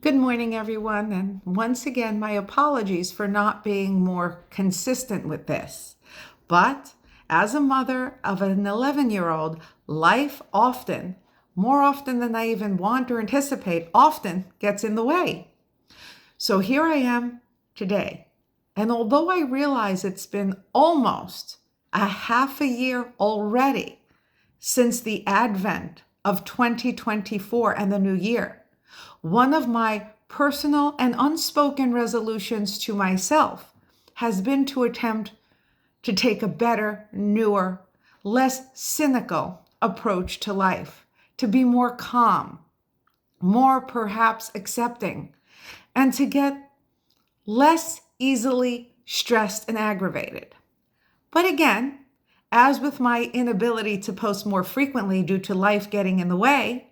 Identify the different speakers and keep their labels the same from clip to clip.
Speaker 1: Good morning, everyone. And once again, my apologies for not being more consistent with this. But as a mother of an 11-year-old, life often, more often than I even want or anticipate, often gets in the way. So here I am today. And although I realize it's been almost a half a year already since the advent of 2024 and the new year, one of my personal and unspoken resolutions to myself has been to attempt to take a better, newer, less cynical approach to life, to be more calm, more perhaps accepting, and to get less easily stressed and aggravated. But again, as with my inability to post more frequently due to life getting in the way,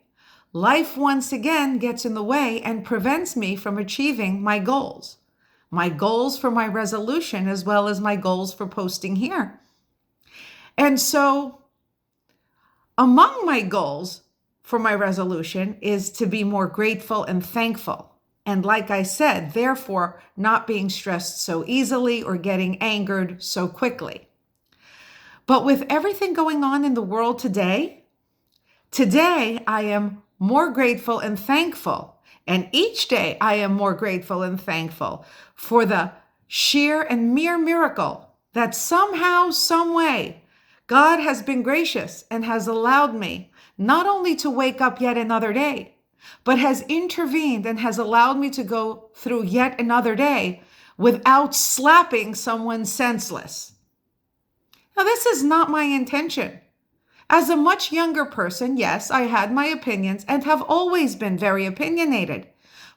Speaker 1: life once again gets in the way and prevents me from achieving my goals for my resolution, as well as my goals for posting here. And so, among my goals for my resolution is to be more grateful and thankful. And like I said, therefore, not being stressed so easily or getting angered so quickly. But with everything going on in the world today I am more grateful and thankful. And each day I am more grateful and thankful for the sheer and mere miracle that somehow, some way, God has been gracious and has allowed me not only to wake up yet another day, but has intervened and has allowed me to go through yet another day without slapping someone senseless. Now, this is not my intention. As a much younger person, yes, I had my opinions and have always been very opinionated,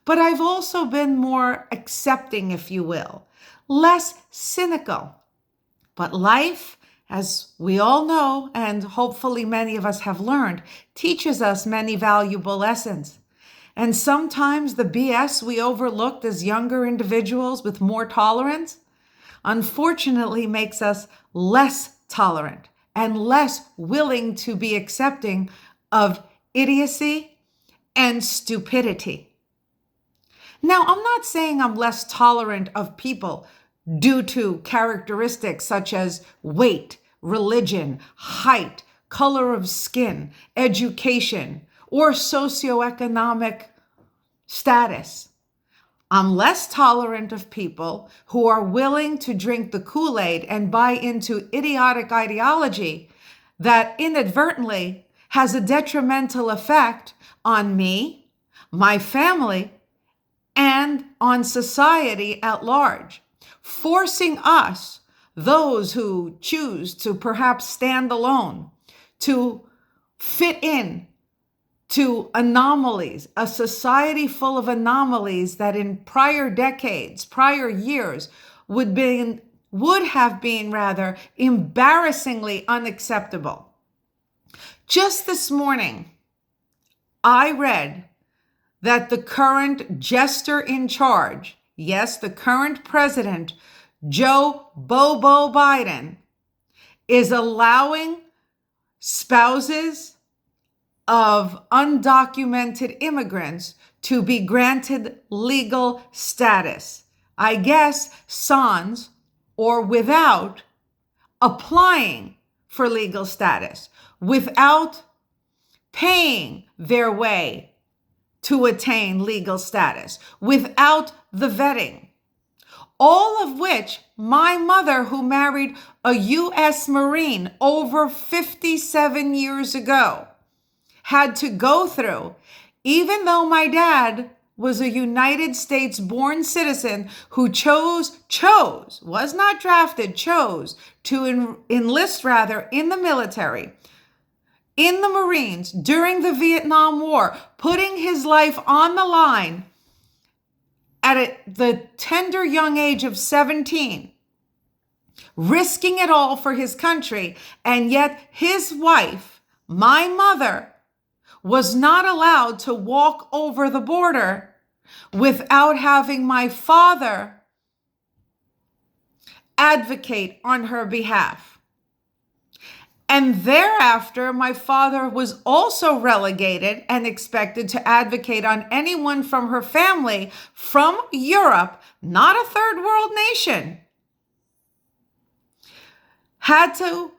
Speaker 1: but I've also been more accepting, if you will, less cynical. But life, as we all know, and hopefully many of us have learned, teaches us many valuable lessons. And sometimes the BS we overlooked as younger individuals with more tolerance, unfortunately makes us less tolerant and less willing to be accepting of idiocy and stupidity. Now, I'm not saying I'm less tolerant of people due to characteristics such as weight, religion, height, color of skin, education, or socioeconomic status. I'm less tolerant of people who are willing to drink the Kool-Aid and buy into idiotic ideology that inadvertently has a detrimental effect on me, my family, and on society at large, forcing us, those who choose to perhaps stand alone, to fit in to anomalies, a society full of anomalies that in prior decades, prior years would have been rather embarrassingly unacceptable. Just this morning, I read that the current jester in charge, yes, the current president, Joe Bobo Biden, is allowing spouses of undocumented immigrants to be granted legal status. I guess sans or without applying for legal status, without paying their way to attain legal status, without the vetting. All of which my mother, who married a U.S. Marine over 57 years ago, had to go through, even though my dad was a United States born citizen who was not drafted, chose to enlist rather in the military, in the Marines during the Vietnam War, putting his life on the line at the tender young age of 17, risking it all for his country, and yet his wife, my mother, was not allowed to walk over the border without having my father advocate on her behalf. And thereafter, my father was also relegated and expected to advocate on anyone from her family from Europe, not a third world nation, had to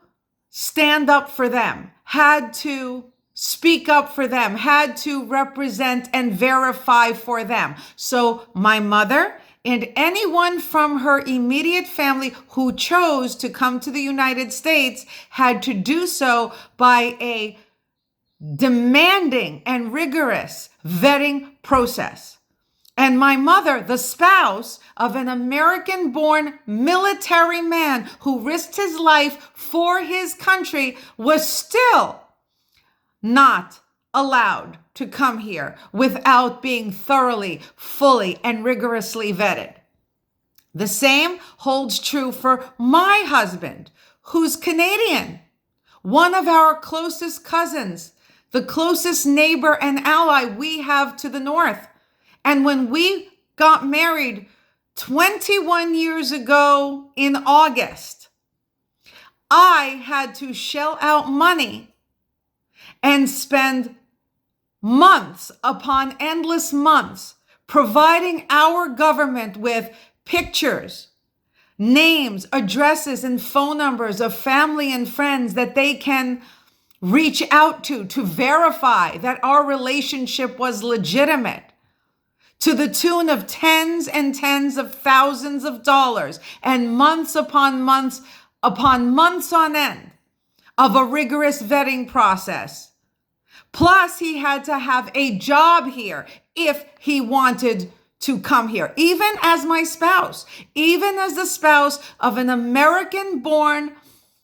Speaker 1: stand up for them, had to speak up for them, had to represent and verify for them. So my mother and anyone from her immediate family who chose to come to the United States had to do so by a demanding and rigorous vetting process. And my mother, the spouse of an American-born military man who risked his life for his country, was still not allowed to come here without being thoroughly, fully, and rigorously vetted. The same holds true for my husband, who's Canadian, one of our closest cousins, the closest neighbor and ally we have to the north. And when we got married 21 years ago in August, I had to shell out money and spend months upon endless months providing our government with pictures, names, addresses, and phone numbers of family and friends that they can reach out to verify that our relationship was legitimate, to the tune of tens and tens of thousands of dollars, and months upon months on end of a rigorous vetting process. Plus, he had to have a job here if he wanted to come here, even as my spouse, even as the spouse of an American-born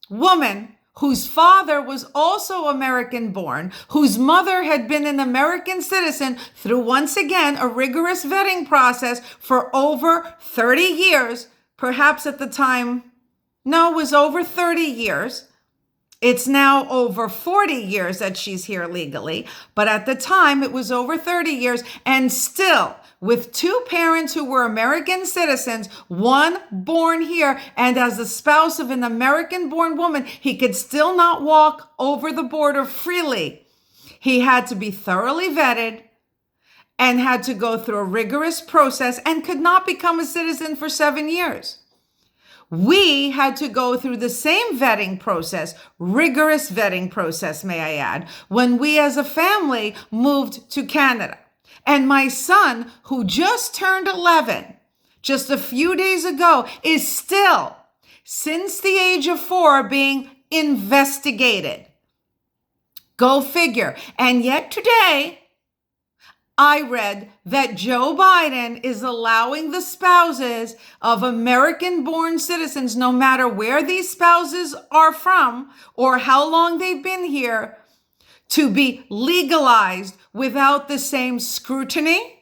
Speaker 1: woman whose father was also American-born, whose mother had been an American citizen through, once again, a rigorous vetting process for over 30 years, perhaps at the time, no, it was over 30 years. It's now over 40 years that she's here legally, but at the time it was over 30 years, and still with two parents who were American citizens, one born here, and as the spouse of an American-born woman, he could still not walk over the border freely. He had to be thoroughly vetted and had to go through a rigorous process and could not become a citizen for 7 years. We had to go through the same vetting process, rigorous vetting process, may I add, when we as a family moved to Canada. And my son, who just turned 11, just a few days ago, is still, since the age of 4, being investigated. Go figure. And yet today, I read that Joe Biden is allowing the spouses of American-born citizens, no matter where these spouses are from or how long they've been here, to be legalized without the same scrutiny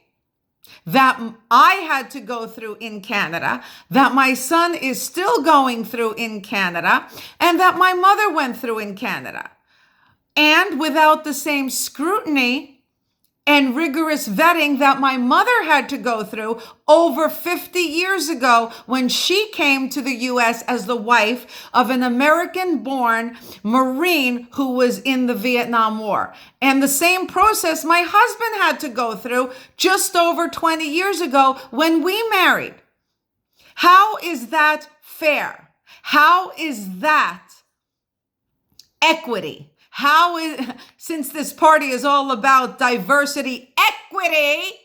Speaker 1: that I had to go through in Canada, that my son is still going through in Canada, and that my mother went through in Canada. And without the same scrutiny and rigorous vetting that my mother had to go through over 50 years ago when she came to the U.S. as the wife of an American-born Marine who was in the Vietnam War. And the same process my husband had to go through just over 20 years ago when we married. How is that fair? How is that equity? How is, since this party is all about diversity, equity,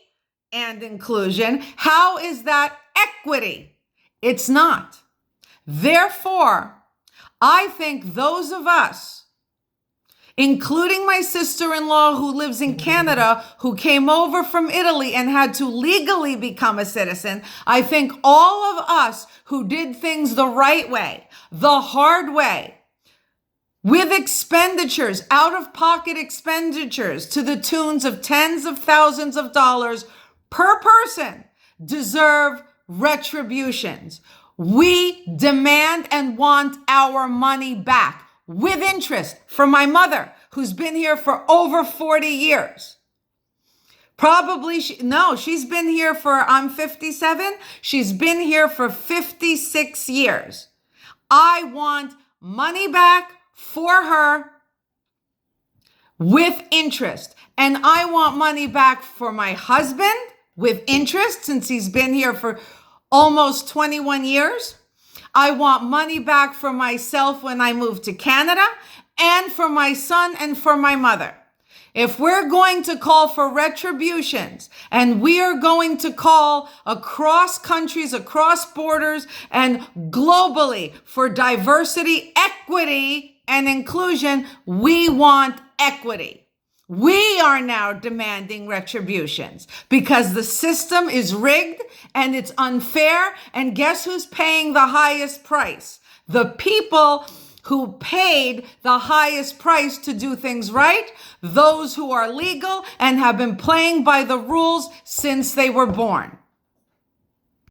Speaker 1: and inclusion, how is that equity? It's not. Therefore, I think those of us, including my sister-in-law who lives in Canada, who came over from Italy and had to legally become a citizen, I think all of us who did things the right way, the hard way, with expenditures, out-of-pocket expenditures to the tunes of tens of thousands of dollars per person, deserve retributions. We demand and want our money back with interest for my mother, who's been here for over 40 years. Probably, she's been here for, I'm 57. She's been here for 56 years. I want money back for her with interest. And I want money back for my husband with interest since he's been here for almost 21 years. I want money back for myself when I moved to Canada, and for my son and for my mother. If we're going to call for retributions, and we are going to call across countries, across borders, and globally for diversity, equity, and inclusion, we want equity. We are now demanding retributions because the system is rigged and it's unfair. And guess who's paying the highest price? The people who paid the highest price to do things right, those who are legal and have been playing by the rules since they were born.